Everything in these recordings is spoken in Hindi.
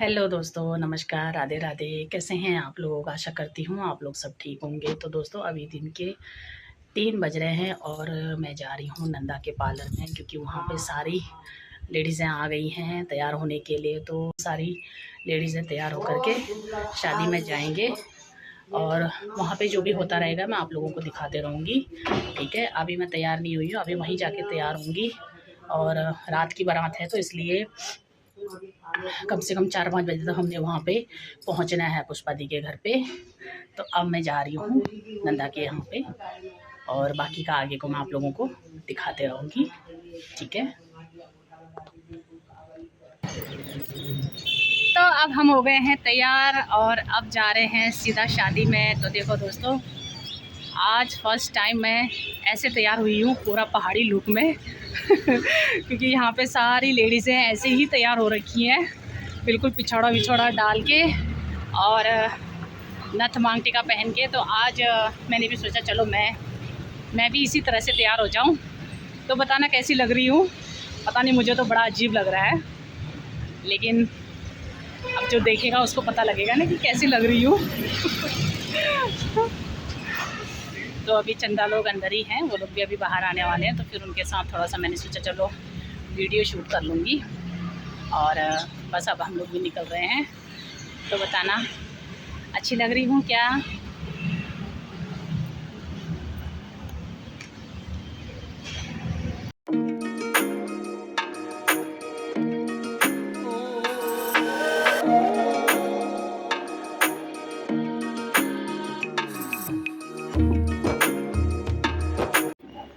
हेलो दोस्तों, नमस्कार, राधे राधे। कैसे हैं आप लोग? आशा करती हूँ आप लोग सब ठीक होंगे। तो दोस्तों अभी दिन के 3 बज रहे हैं और मैं जा रही हूँ नंदा के पार्लर में, क्योंकि वहाँ पे सारी लेडीज़ें आ गई हैं तैयार होने के लिए। तो सारी लेडीज़ें तैयार होकर के शादी में जाएंगे और वहाँ पे जो भी होता रहेगा मैं आप लोगों को दिखाते रहूँगी। ठीक है, अभी मैं तैयार नहीं हुई हूँ, अभी वहीं जाके तैयार होंगी। और रात की बारात है तो इसलिए कम से कम 4-5 बजे तक हमने वहाँ पे पहुँचना है पुष्पा दी के घर पे। तो अब मैं जा रही हूँ नंदा के यहाँ पे और बाकी का आगे को मैं आप लोगों को दिखाते रहूँगी। ठीक है, तो अब हम हो गए हैं तैयार और अब जा रहे हैं सीधा शादी में। तो देखो दोस्तों, आज फर्स्ट टाइम मैं ऐसे तैयार हुई हूँ पूरा पहाड़ी लुक में क्योंकि यहाँ पे सारी लेडीज़ें ऐसे ही तैयार हो रखी हैं, बिल्कुल पिछौड़ा विछौड़ा डाल के और नथ मांग टीका पहन के। तो आज मैंने भी सोचा चलो मैं भी इसी तरह से तैयार हो जाऊँ। तो बताना कैसी लग रही हूँ। पता नहीं, मुझे तो बड़ा अजीब लग रहा है, लेकिन अब जो देखेगा उसको पता लगेगा ना कि कैसी लग रही हूँ तो अभी चंदा लोग अंदर ही हैं, वो लोग भी अभी बाहर आने वाले हैं। तो फिर उनके साथ थोड़ा सा मैंने सोचा चलो वीडियो शूट कर लूँगी। और बस अब हम लोग भी निकल रहे हैं। तो बताना अच्छी लग रही हूँ क्या?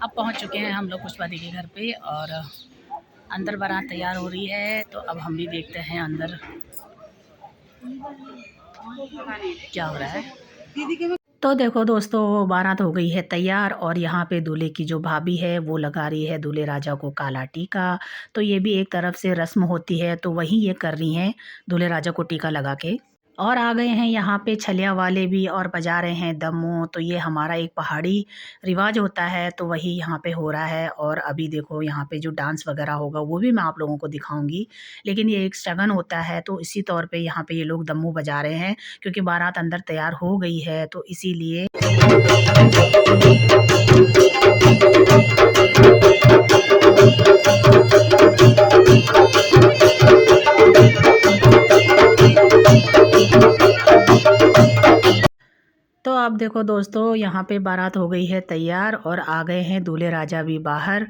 अब पहुंच चुके हैं हम लोग पुष्पा दी के घर पे और अंदर बारात तैयार हो रही है। तो अब हम भी देखते हैं अंदर क्या हो रहा है। तो देखो दोस्तों, बारात हो गई है तैयार और यहाँ पे दूल्हे की जो भाभी है वो लगा रही है दूल्हे राजा को काला टीका। तो ये भी एक तरफ से रस्म होती है, तो वही ये कर रही हैं दूल्हे राजा को टीका लगा के। और आ गए हैं यहाँ पे छलिया वाले भी और बजा रहे हैं दम्मू। तो ये हमारा एक पहाड़ी रिवाज होता है, तो वही यहाँ पे हो रहा है। और अभी देखो यहाँ पे जो डांस वगैरह होगा वो भी मैं आप लोगों को दिखाऊंगी, लेकिन ये एक शगन होता है तो इसी तौर पे यहाँ पे ये लोग दम्मू बजा रहे हैं, क्योंकि बारात अंदर तैयार हो गई है तो इसीलिए। तो आप देखो दोस्तों, यहाँ पे बारात हो गई है तैयार और आ गए हैं दूल्हे राजा भी बाहर।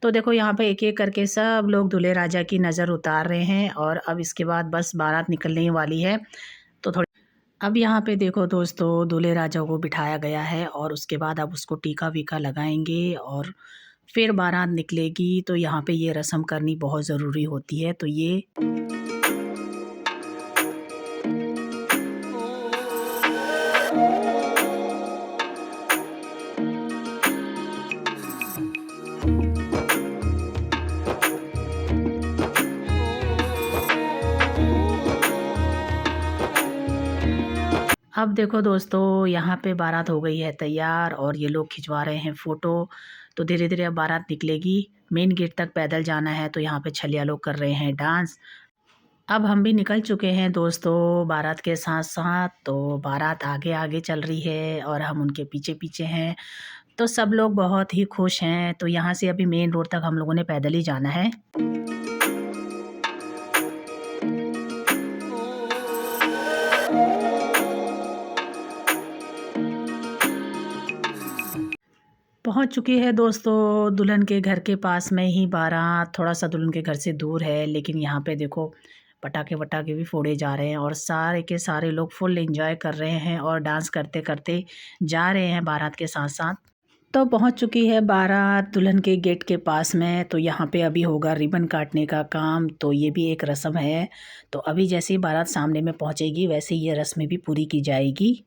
तो देखो यहाँ पे एक एक करके सब लोग दूल्हे राजा की नज़र उतार रहे हैं और अब इसके बाद बस बारात निकलने ही वाली है। तो थोड़ी अब यहाँ पे देखो दोस्तों, दूल्हे राजा को बिठाया गया है और उसके बाद अब उसको टीका वीका लगाएंगे और फिर बारात निकलेगी। तो यहाँ पे ये रस्म करनी बहुत ज़रूरी होती है। तो ये अब देखो दोस्तों, यहाँ पे बारात हो गई है तैयार और ये लोग खिंचवा रहे हैं फ़ोटो। तो धीरे धीरे अब बारात निकलेगी, मेन गेट तक पैदल जाना है। तो यहाँ पे छलिया लोग कर रहे हैं डांस। अब हम भी निकल चुके हैं दोस्तों बारात के साथ साथ। तो बारात आगे आगे चल रही है और हम उनके पीछे पीछे हैं। तो सब लोग बहुत ही खुश हैं। तो यहाँ से अभी मेन रोड तक हम लोगों ने पैदल ही जाना है। पहुंच चुकी है दोस्तों दुल्हन के घर के पास में ही बारात। थोड़ा सा दुल्हन के घर से दूर है, लेकिन यहाँ पे देखो पटाखे वटाखे भी फोड़े जा रहे हैं और सारे के सारे लोग फुल एंजॉय कर रहे हैं और डांस करते करते जा रहे हैं बारात के साथ साथ। तो पहुंच चुकी है बारात दुल्हन के गेट के पास में। तो यहाँ पे अभी होगा रिबन काटने का काम। तो ये भी एक रस्म है। तो अभी जैसे ही बारात सामने में पहुँचेगी वैसे ही ये रस्म भी पूरी की जाएगी।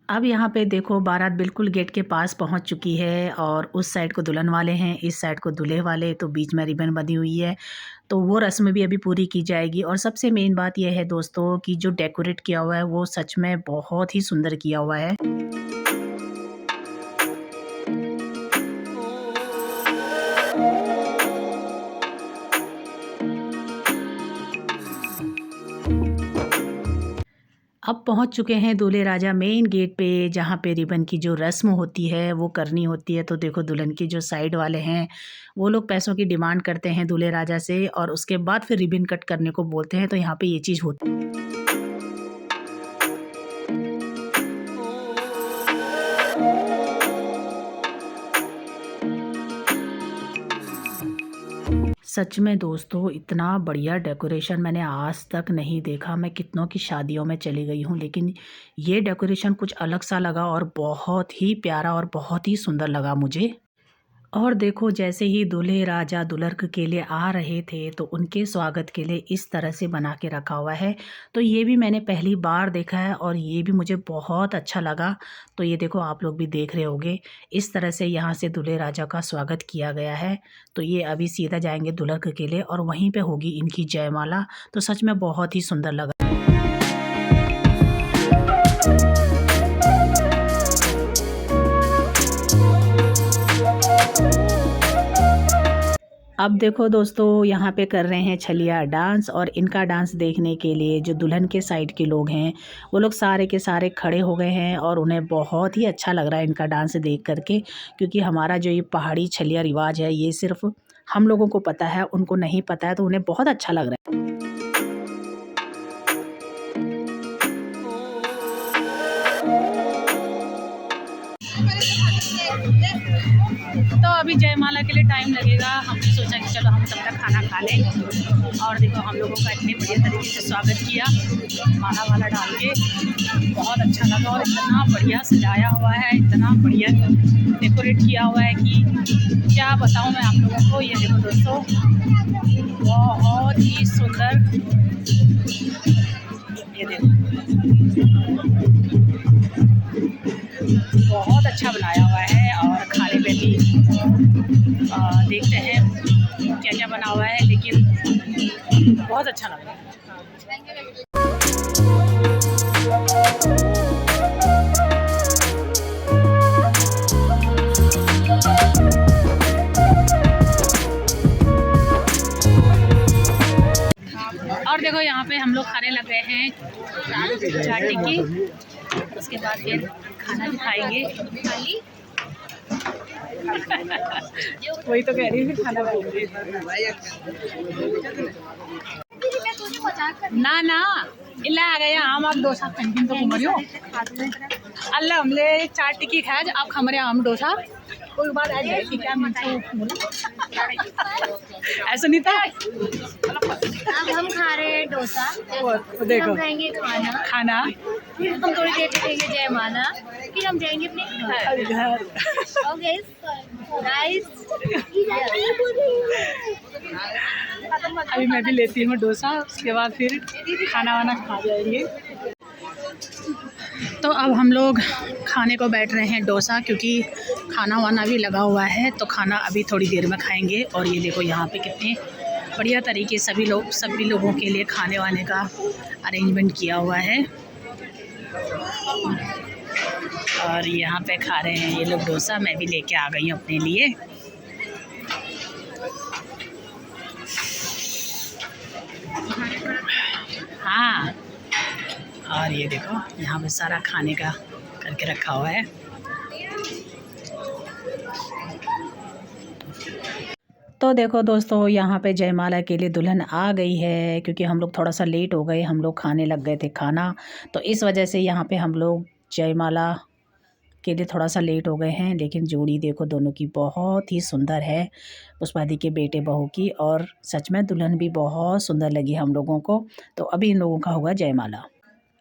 अब यहाँ पे देखो बारात बिल्कुल गेट के पास पहुँच चुकी है और उस साइड को दुल्हन वाले हैं, इस साइड को दूल्हे वाले। तो बीच में रिबन बंधी हुई है, तो वो रस्म भी अभी पूरी की जाएगी। और सबसे मेन बात यह है दोस्तों कि जो डेकोरेट किया हुआ है वो सच में बहुत ही सुंदर किया हुआ है। अब पहुंच चुके हैं दूल्हे राजा मेन गेट पे, जहाँ पे रिबन की जो रस्म होती है वो करनी होती है। तो देखो दुल्हन की जो साइड वाले हैं वो लोग पैसों की डिमांड करते हैं दूल्हे राजा से, और उसके बाद फिर रिबन कट करने को बोलते हैं। तो यहाँ पे ये चीज़ होती है। सच में दोस्तों इतना बढ़िया डेकोरेशन मैंने आज तक नहीं देखा। मैं कितनों की शादियों में चली गई हूँ, लेकिन ये डेकोरेशन कुछ अलग सा लगा और बहुत ही प्यारा और बहुत ही सुंदर लगा मुझे। और देखो जैसे ही दूल्हे राजा दुल्हन के लिए आ रहे थे तो उनके स्वागत के लिए इस तरह से बना के रखा हुआ है। तो ये भी मैंने पहली बार देखा है और ये भी मुझे बहुत अच्छा लगा। तो ये देखो आप लोग भी देख रहे होंगे, इस तरह से यहाँ से दूल्हे राजा का स्वागत किया गया है। तो ये अभी सीधा जाएंगे दुल्हन के लिए और वहीं पे होगी इनकी जयमाला। तो सच में बहुत ही सुंदर लगा। अब देखो दोस्तों यहाँ पे कर रहे हैं छलिया डांस, और इनका डांस देखने के लिए जो दुल्हन के साइड के लोग हैं वो लोग सारे के सारे खड़े हो गए हैं और उन्हें बहुत ही अच्छा लग रहा है इनका डांस देख करके। क्योंकि हमारा जो ये पहाड़ी छलिया रिवाज है ये सिर्फ हम लोगों को पता है, उनको नहीं पता है, तो उन्हें बहुत अच्छा लग रहा है। तो अभी जयमाला के लिए टाइम लगेगा। हमने सोचा कि चलो हम तब तक खाना खा लें। और देखो हम लोगों का इतने बढ़िया तरीके से स्वागत किया, माला वाला डाल के, बहुत अच्छा लगा। और इतना बढ़िया सजाया हुआ है, इतना बढ़िया डेकोरेट किया हुआ है कि क्या बताऊं मैं आप लोगों को। ये देखो दोस्तों बहुत ही सुंदर, ये देखो बहुत अच्छा बनाया हुआ है। और खाने में भी देखते हैं क्या क्या बना हुआ है, लेकिन बहुत अच्छा लग रहा है। और देखो यहाँ पे हम लोग खाने लग गए हैं चाट टिक्की, उसके बाद फिर खाना भी खाएंगे। वही तो कह रही हूँ, खाना खाएंगे। ना ना इला आ गया आम आप डोसा कंटिन तो घुमरियो अल्लाह हमले चाट टिक्की खाए आप खमरे आम डोसा कोई बात आ जाए कि क्या मीठा ऐसा नहीं था। अब हम खा रहे हैं डोसा, देखो हम खाएंगे खाना, फिर हम थोड़ी देर देखेंगे जयमाला, फिर हम जाएंगे अपने घर। ओके गाइस, अभी मैं भी लेती हूँ डोसा, उसके बाद फिर खाना वाना खा जाएंगे। तो अब हम लोग खाने को बैठ रहे हैं डोसा, क्योंकि खाना वाना भी लगा हुआ है। तो खाना अभी थोड़ी देर में खाएंगे। और ये देखो यहाँ पे कितने बढ़िया तरीके सभी लोगों के लिए खाने वाने का अरेंजमेंट किया हुआ है। और यहाँ पे खा रहे हैं ये लोग डोसा, मैं भी लेके आ गई हूँ अपने लिए। हाँ, और ये देखो यहाँ पे सारा खाने का करके रखा हुआ है। तो देखो दोस्तों यहाँ पे जयमाला के लिए दुल्हन आ गई है, क्योंकि हम लोग थोड़ा सा लेट हो गए, हम लोग खाने लग गए थे खाना। तो इस वजह से यहाँ पे हम लोग जयमाला के लिए थोड़ा सा लेट हो गए हैं। लेकिन जोड़ी देखो दोनों की बहुत ही सुंदर है, पुष्पा दी के बेटे बहू की। और सच में दुल्हन भी बहुत सुंदर लगी हम लोगों को। तो अभी इन लोगों का होगा जयमाला।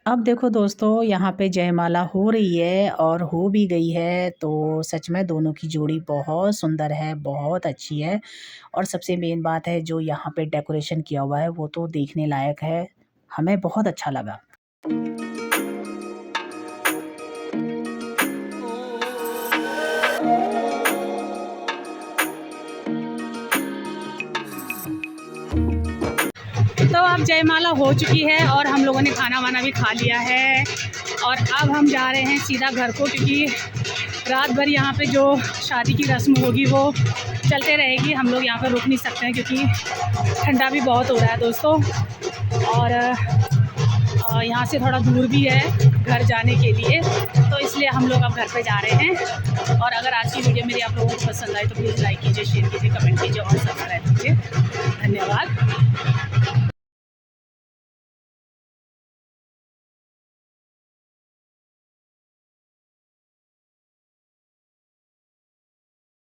अब देखो दोस्तों यहाँ पे जयमाला हो रही है और हो भी गई है। तो सच में दोनों की जोड़ी बहुत सुंदर है, बहुत अच्छी है। और सबसे मेन बात है जो यहाँ पे डेकोरेशन किया हुआ है वो तो देखने लायक है, हमें बहुत अच्छा लगा। तो अब जयमाला हो चुकी है और हम लोगों ने खाना वाना भी खा लिया है। और अब हम जा रहे हैं सीधा घर को, क्योंकि रात भर यहाँ पे जो शादी की रस्म होगी वो चलते रहेगी। हम लोग यहाँ पे रुक नहीं सकते हैं, क्योंकि ठंडा भी बहुत हो रहा है दोस्तों। और यहाँ से थोड़ा दूर भी है घर जाने के लिए, तो इसलिए हम लोग अब घर पे जा रहे हैं। और अगर आज की वीडियो मेरी आप लोगों को पसंद आए तो प्लीज़ लाइक कीजिए, शेयर कीजिए, कमेंट कीजिए और सब्सक्राइब कीजिए। धन्यवाद।